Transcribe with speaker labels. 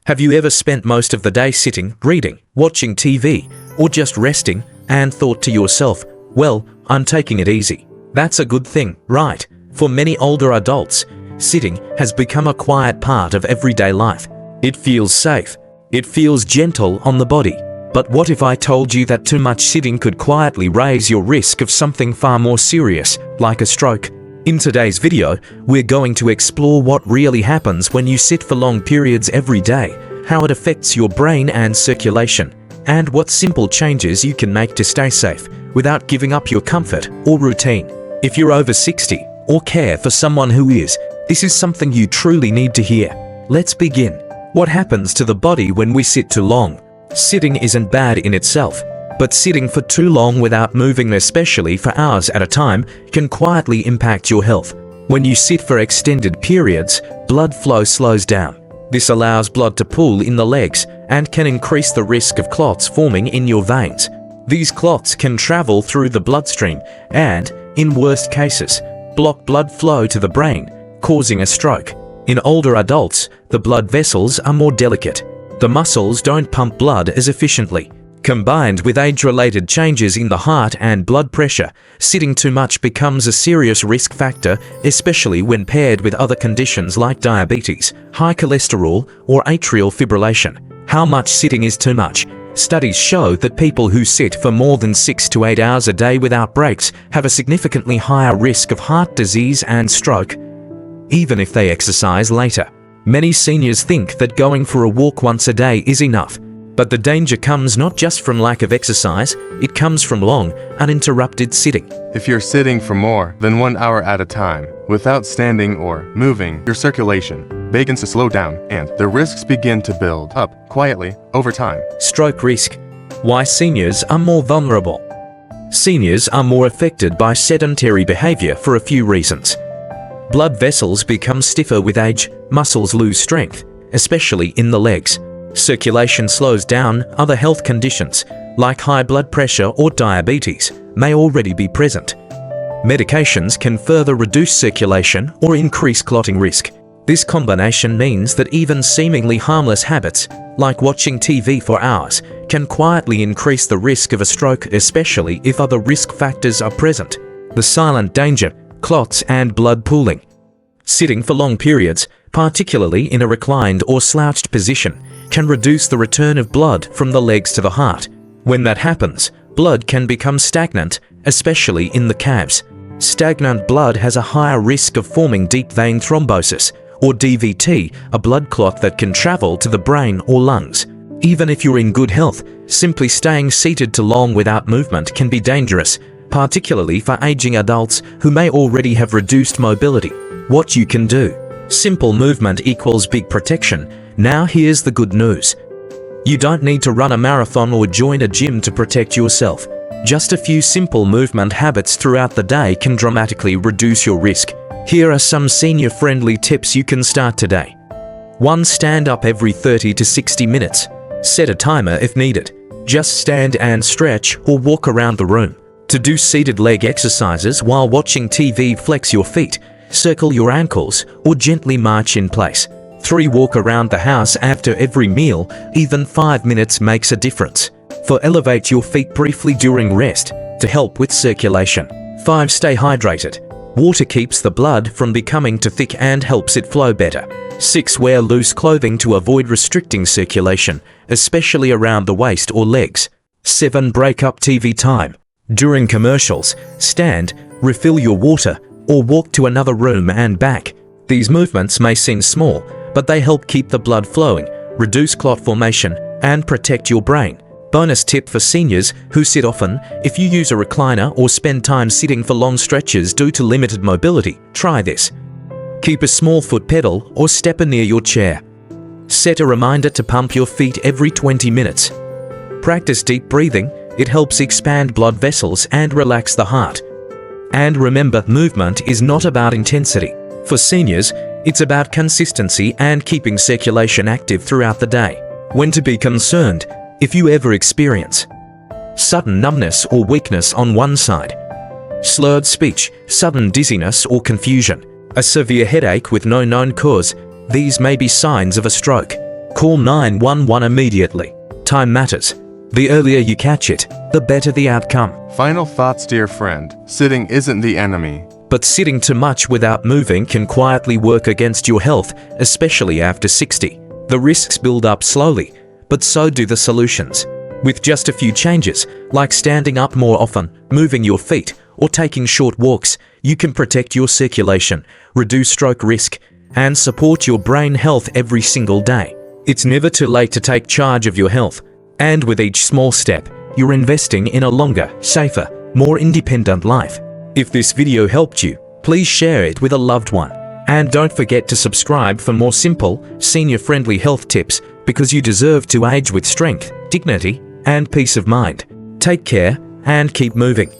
Speaker 1: Have you ever spent most of the day sitting, reading, watching TV, or just resting, and thought to yourself, well, I'm taking it easy? That's a good thing, right? For many older adults, sitting has become a quiet part of everyday life. It feels safe. It feels gentle on the body. But what if I told you that too much sitting could quietly raise your risk of something far more serious, like a stroke? In today's video, we're going to explore what really happens when you sit for long periods every day, how it affects your brain and circulation, and what simple changes you can make to stay safe without giving up your comfort or routine. If you're over 60 or care for someone who is, this is something you truly need to hear. Let's begin. What happens to the body when we sit too long? Sitting isn't bad in itself, but sitting for too long without moving, especially for hours at a time, can quietly impact your health. When you sit for extended periods, blood flow slows down. This allows blood to pool in the legs and can increase the risk of clots forming in your veins. These clots can travel through the bloodstream and, in worst cases, block blood flow to the brain, causing a stroke. In older adults, the blood vessels are more delicate. The muscles don't pump blood as efficiently. Combined with age-related changes in the heart and blood pressure, sitting too much becomes a serious risk factor, especially when paired with other conditions like diabetes, high cholesterol, or atrial fibrillation. How much sitting is too much? Studies show that people who sit for more than 6 to 8 hours a day without breaks have a significantly higher risk of heart disease and stroke, even if they exercise later. Many seniors think that going for a walk once a day is enough, but the danger comes not just from lack of exercise, it comes from long, uninterrupted sitting.
Speaker 2: If you're sitting for more than 1 hour at a time, without standing or moving, your circulation begins to slow down and the risks begin to build up quietly over time.
Speaker 1: Stroke risk. Why seniors are more vulnerable. Seniors are more affected by sedentary behavior for a few reasons. Blood vessels become stiffer with age, muscles lose strength, especially in the legs. Circulation slows down. Other health conditions, like high blood pressure or diabetes, may already be present. Medications can further reduce circulation or increase clotting risk. This combination means that even seemingly harmless habits, like watching TV for hours, can quietly increase the risk of a stroke, especially if other risk factors are present. The silent danger: clots and blood pooling. Sitting for long periods, particularly in a reclined or slouched position, can reduce the return of blood from the legs to the heart. When that happens, blood can become stagnant, especially in the calves. Stagnant blood has a higher risk of forming deep vein thrombosis, or DVT, a blood clot that can travel to the brain or lungs. Even if you're in good health, simply staying seated too long without movement can be dangerous, particularly for aging adults who may already have reduced mobility. What you can do. Simple movement equals big protection. Now here's the good news. You don't need to run a marathon or join a gym to protect yourself. Just a few simple movement habits throughout the day can dramatically reduce your risk. Here are some senior-friendly tips you can start today. 1. Stand up every 30 to 60 minutes. Set a timer if needed. Just stand and stretch or walk around the room. To do seated leg exercises while watching TV, flex your feet, circle your ankles, or gently march in place. 3. Walk around the house after every meal. Even 5 minutes makes a difference. 4. Elevate your feet briefly during rest to help with circulation. 5. Stay hydrated. Water keeps the blood from becoming too thick and helps it flow better. 6. Wear loose clothing to avoid restricting circulation, especially around the waist or legs. 7. Break up TV time. During commercials, stand, refill your water, or walk to another room and back. These movements may seem small, but they help keep the blood flowing, reduce clot formation, and protect your brain. Bonus tip for seniors who sit often: if you use a recliner or spend time sitting for long stretches due to limited mobility, try this. Keep a small foot pedal or stepper near your chair. Set a reminder to pump your feet every 20 minutes. Practice deep breathing. It helps expand blood vessels and relax the heart. And remember, movement is not about intensity. For seniors, it's about consistency and keeping circulation active throughout the day. When to be concerned: if you ever experience sudden numbness or weakness on one side, slurred speech, sudden dizziness or confusion, a severe headache with no known cause, these may be signs of a stroke. Call 911 immediately. Time matters. The earlier you catch it, the better the outcome.
Speaker 2: Final thoughts, dear friend. Sitting isn't the enemy.
Speaker 1: But sitting too much without moving can quietly work against your health, especially after 60. The risks build up slowly, but so do the solutions. With just a few changes, like standing up more often, moving your feet, or taking short walks, you can protect your circulation, reduce stroke risk, and support your brain health every single day. It's never too late to take charge of your health, and with each small step, you're investing in a longer, safer, more independent life. If this video helped you, please share it with a loved one. And don't forget to subscribe for more simple, senior-friendly health tips, because you deserve to age with strength, dignity, and peace of mind. Take care and keep moving.